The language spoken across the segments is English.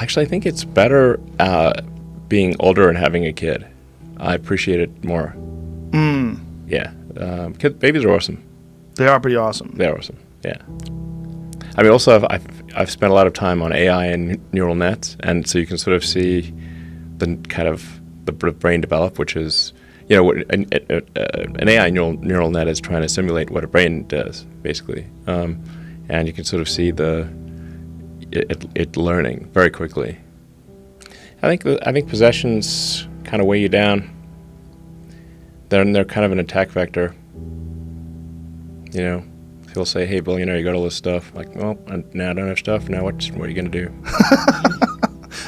Actually, I think it's better being older and having a kid. I appreciate it more. Yeah. Babies are awesome. They are pretty awesome. They're awesome. Yeah. I mean, also, I've spent a lot of time on AI and neural nets, and so you can sort of see the kind of the brain develop, which is, what an AI neural net is trying to simulate what a brain does, basically, and you can sort of see it learning very quickly. I think possessions kind of weigh you down. They're kind of an attack vector. People say, "Hey, billionaire, you got all this stuff." Like, well, now I don't have stuff. Now what are you going to do?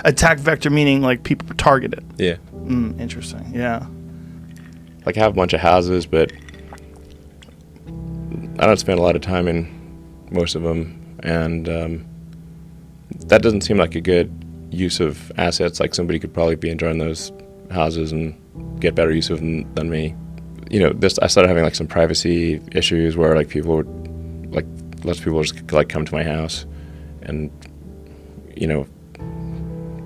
Attack vector meaning like people target it. Yeah. Interesting. Yeah. Like I have a bunch of houses, but I don't spend a lot of time in most of them, and that doesn't seem like a good use of assets. Like somebody could probably be enjoying those houses and get better use of them than me. I started having like some privacy issues where like people would, like lots of people just like come to my house and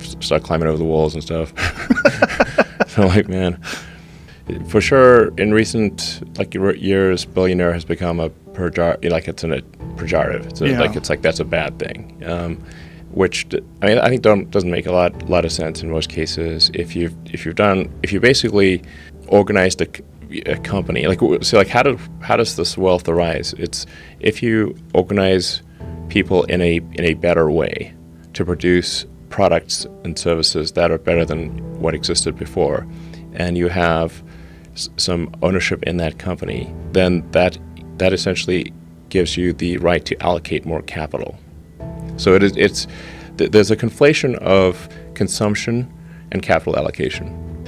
start climbing over the walls and stuff. So like, man, for sure in recent years, billionaire has become a pejorative. Like it's a pejorative. So it's like that's a bad thing. Which I think doesn't make a lot of sense in most cases. If you basically organized a company, how does this wealth arise? It's if you organize people in a better way to produce products and services that are better than what existed before, and you have some ownership in that company, then that essentially gives you the right to allocate more capital. So there's a conflation of consumption and capital allocation.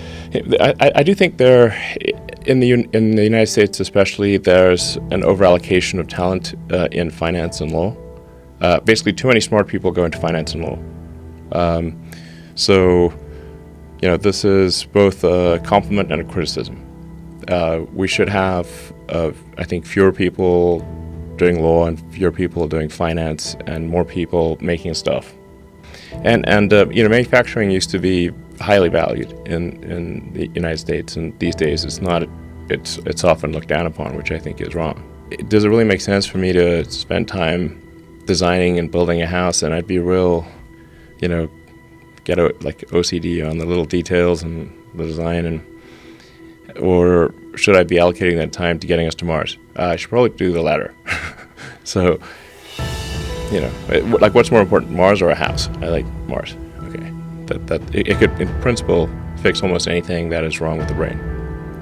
I do think in the United States especially, there's an overallocation of talent in finance and law. Basically, too many smart people go into finance and law. So this is both a compliment and a criticism. We should have, I think, fewer people doing law and fewer people doing finance and more people making stuff. And manufacturing used to be highly valued in the United States, and these days it's not. It's often looked down upon, which I think is wrong. Does it really make sense for me to spend time designing and building a house, and I'd be real, get OCD on the little details and the design, or should I be allocating that time to getting us to Mars? I should probably do the latter. So, what's more important, Mars or a house? I like Mars. Okay, that it could, in principle, fix almost anything that is wrong with the brain,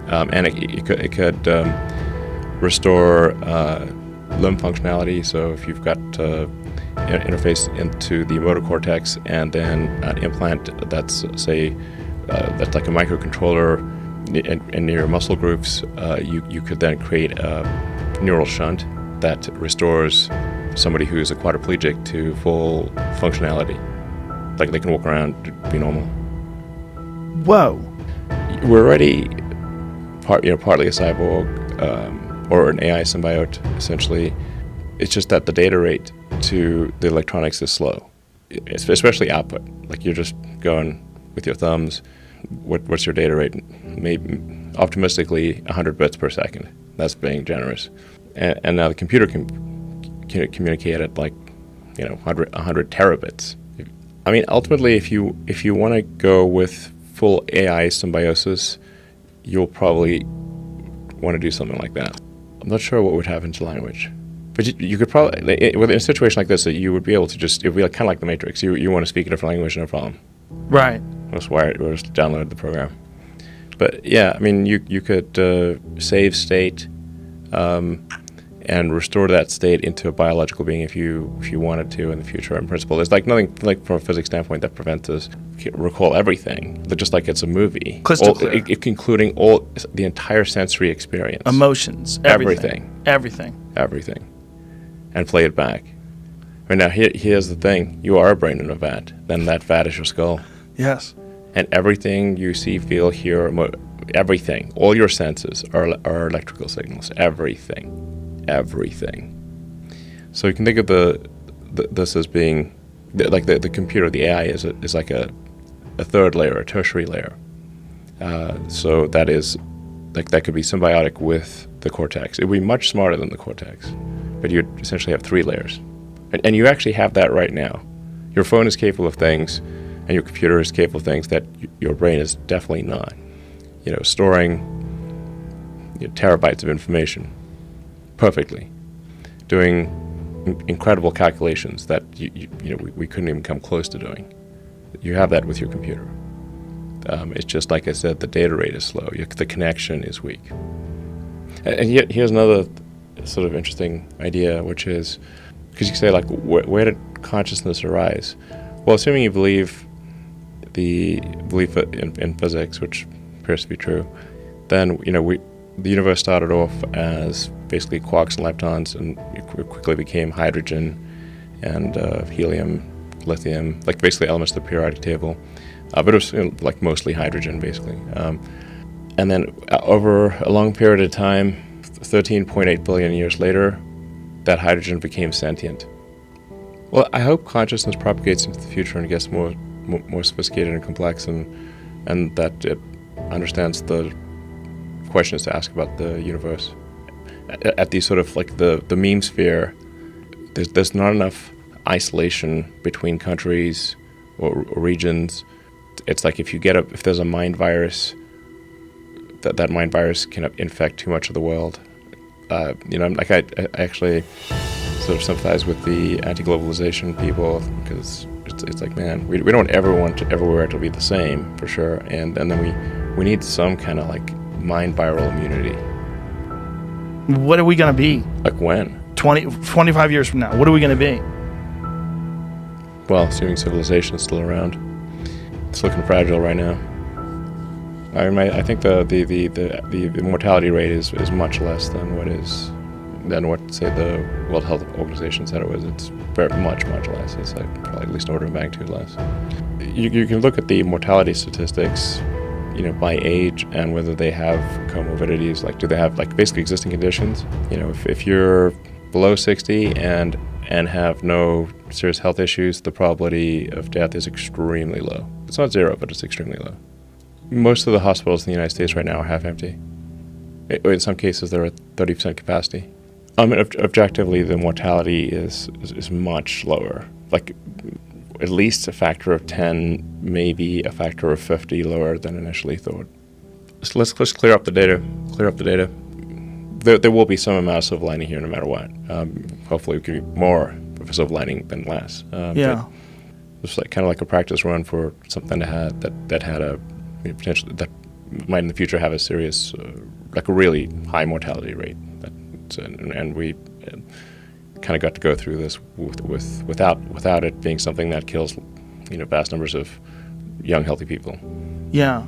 and it could restore limb functionality. So if you've got interface into the motor cortex and then an implant that's that's like a microcontroller in your muscle groups, you could then create a neural shunt that restores somebody who's a quadriplegic to full functionality. Like they can walk around, be normal. Whoa. We're already partly a cyborg or an AI symbiote, essentially. It's just that the data rate to the electronics is slow, especially output. Like you're just going with your thumbs. What's your data rate? Maybe optimistically 100 bits per second. That's being generous. And now the computer can communicate at 100 terabits. I mean, ultimately, if you want to go with full AI symbiosis, you'll probably want to do something like that. I'm not sure what would happen to language, but you could probably, in a situation like this, that you would be able to it would be kind of like the Matrix. You want to speak a different language, no problem. Right. Just wire it, or just download the program. But yeah, I mean, you could save state and restore that state into a biological being if you wanted to in the future. In principle, there's nothing from a physics standpoint that prevents us recall everything. Just like it's a movie, including all the entire sensory experience, emotions, everything, and play it back. Right now, here's the thing: you are a brain in a vat. Then that vat is your skull. Yes. And everything you see, feel, hear, everything, all your senses are electrical signals. Everything. So you can think of this as being the computer, the AI is like a third layer, a tertiary layer. So that is like that could be symbiotic with the cortex. It would be much smarter than the cortex, but you'd essentially have 3 layers, and you actually have that right now. Your phone is capable of things, and your computer is capable of things that your brain is definitely not. Storing terabytes of information perfectly, doing incredible calculations that we couldn't even come close to doing. You have that with your computer. It's just like I said, the data rate is slow. The connection is weak. And yet, here's another sort of interesting idea, which is, because you say, like, where did consciousness arise? Well, assuming you believe the belief in physics, which appears to be true, then the universe started off as basically quarks and leptons, and it quickly became hydrogen and helium, lithium, like basically elements of the periodic table. But it was like mostly hydrogen, basically. And then over a long period of time, 13.8 billion years later, that hydrogen became sentient. Well, I hope consciousness propagates into the future and gets more sophisticated and complex, and that it understands the questions to ask about the universe. At the sort of like the meme sphere, there's not enough isolation between countries or regions. It's like if there's a mind virus, that mind virus can infect too much of the world. Like I actually sort of sympathize with the anti-globalization people, because it's like, man, we don't ever want everywhere to be the same, for sure, and then we need some kind of like mind viral immunity. What are we going to be? Like when? 25 years from now, what are we going to be? Well, assuming civilization is still around. It's looking fragile right now. I think the mortality rate is much less than what say the World Health Organization said it was. It's very much less. It's like probably at least an order of magnitude less. You can look at the mortality statistics, by age and whether they have comorbidities. Like, do they have like basically existing conditions? If you're below 60 and have no serious health issues, the probability of death is extremely low. It's not 0, but it's extremely low. Most of the hospitals in the United States right now are half empty. In some cases, they're at 30% capacity. Objectively, the mortality is much lower. Like at least a factor of 10, maybe a factor of 50 lower than initially thought. So let's clear up the data. There will be some amount of silver lining here, no matter what. Hopefully, it could be more of a silver lining than less. Yeah. It's like kind of like a practice run for something that had a potential that might in the future have a serious, like a really high mortality rate. And we kind of got to go through this without it being something that kills, vast numbers of young, healthy people. Yeah.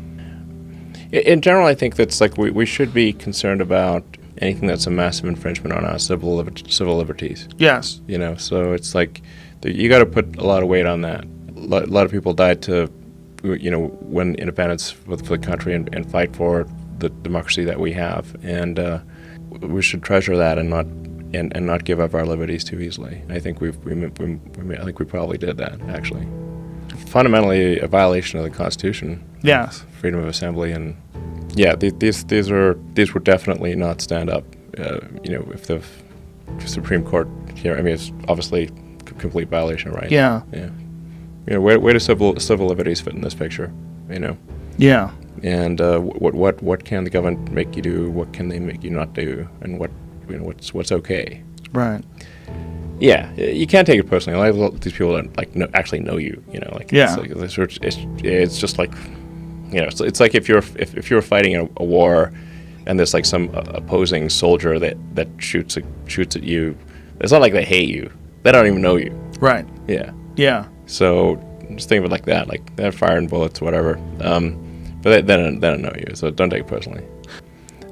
In general, I think that's like we should be concerned about anything that's a massive infringement on our civil liberties. Yes. So it's like you got to put a lot of weight on that. A lot of people died to, win independence for the country and fight for the democracy that we have, and we should treasure that and not give up our liberties too easily. I think I think we probably did that, actually. Fundamentally, a violation of the Constitution. Yes. Freedom of assembly, and these would definitely not stand up. If the Supreme Court here, it's obviously a complete violation of rights. Yeah. Yeah. Where do civil liberties fit in this picture? Yeah. And what can the government make you do? What can they make you not do? And what's okay? Right. Yeah, you can't take it personally. A lot of these people don't actually know you. Yeah. It's just like, it's like if you're fighting a war, and there's like some opposing soldier that shoots at you. It's not like they hate you. They don't even know you. Right. Yeah. Yeah. So just think of it like that. Like they're firing bullets, whatever. But they don't know you, so don't take it personally.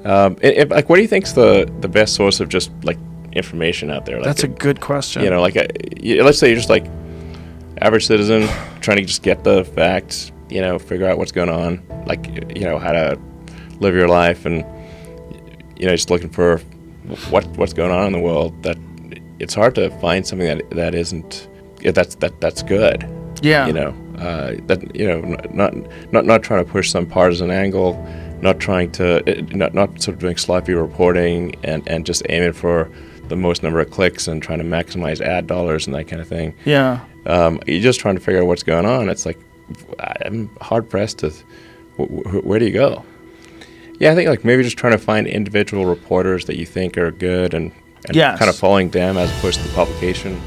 What do you think's the best source of just like information out there? That's a good question. Let's say you're just like average citizen trying to just get the facts, figure out what's going on, how to live your life, and just looking for what's going on in the world. That it's hard to find something that isn't that's good. Yeah. You know, not trying to push some partisan angle, not trying to not sort of doing sloppy reporting and just aiming for the most number of clicks and trying to maximize ad dollars and that kind of thing. Yeah. You're just trying to figure out what's going on. It's like I'm hard pressed to. Where do you go? Yeah, I think like maybe just trying to find individual reporters that you think are good and Yes. kind of following them as opposed to the publication.